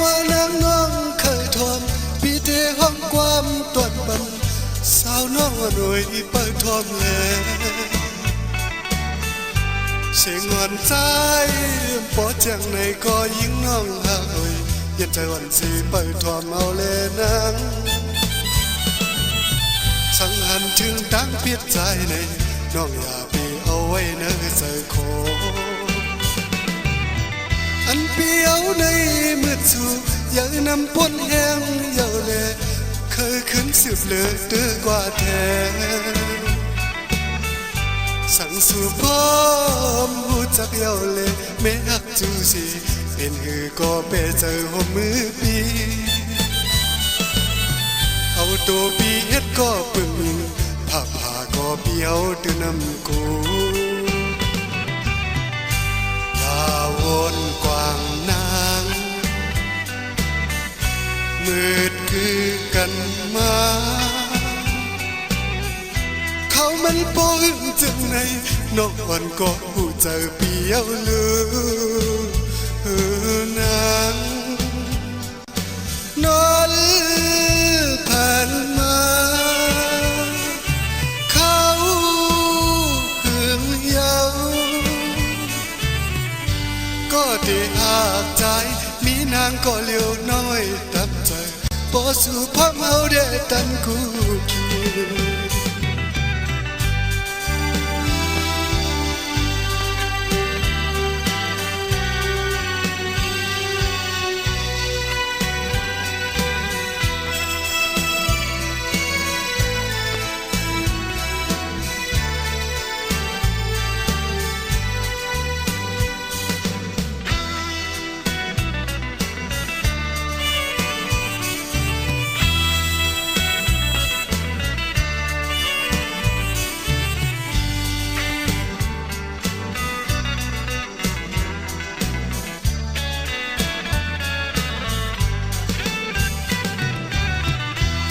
ว่านางน้องเคยทวมปีเตห้องความตรวจบันสาวน้องหน่วยเปิดทวมแลเสียงอ่อนใจปอจังในก็ยิ่งน้องหายยันใจวันสีเปิดทวมเอาเลนังสังหันถึงตั้งเพียรใจในน้องอย่าไปเอาไว้เนื้อใจโคอันเปียวในมืดสู่อย่านำปนแห้งเยาเลเคยขึ้นสืบเลือตื้อกว่าแท้สั่งสู่พร้อมหูจักเยาเลไม่หักจูสีเป็นหือก็เปเจอหัวมือปีเอาตัวปีเฮ็ดก็ปึงผ้าผ้าก็เปียวตื้อนำกูอย่าวนกว้างนางมืดคือกันมาเขามันป้อนจึงในนอกวันก็หูเจอเปียวลือนางนอนผ่านมาเขาหึงเยาก็ได้หากใจมีนางก็เลี้ยวน้อยตับใจพอสู่พร้อมเอาเดตันกูคิด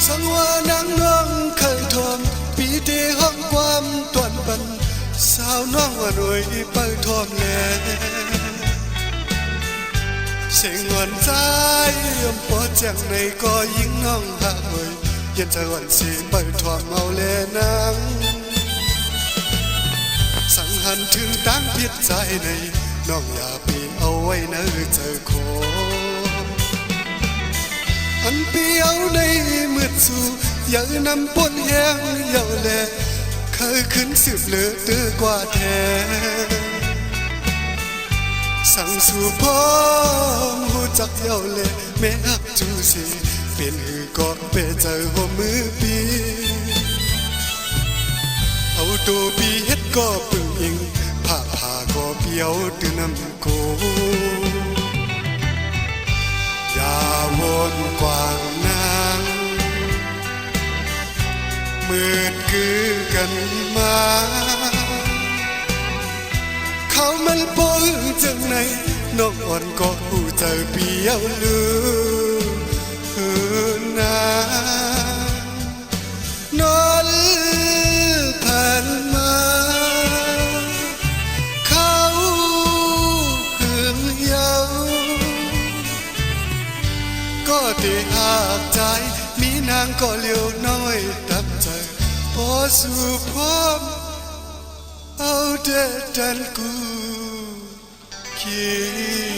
สังว่านางน้องเคยทวมปีเตห้องความตวนบันสาวน้องว่าหน่วยเปิดทวมแลเสียงอ่อนใจปอจังในก็ยิ่งน้องหายยันใจวันสีเปิดทวมเอาแลนางสังหันถึงตั้งเพียรใจในน้องอย่าไปเอาไว้เนื้อเจอโคอันเปียวในมืดสู่อย่านำปนแห้งเยาแลเคยขึ้นสืบเลือตื้อกว่าแท้สั่งสู่พร้อมหูจักเยาแลแม่หักจูสีเป็นหือก็เปเจอหัวมือปีเอาตัวปีเฮ็ดก็ปึงอิงผ้าผ้าก็เปียวตื้อนำโกอย่าวนกว้างนางมืดคือกันมาเขามันป้อนจังในนอกอ่อนก็หูเจอเปียวลือนางนอนผ่านมาเขาหึงเยาก็ได้หากใจมีนางก็เลี้ยวน้อยตับใจพอสู่พร้อมเอาเดดันกูคิด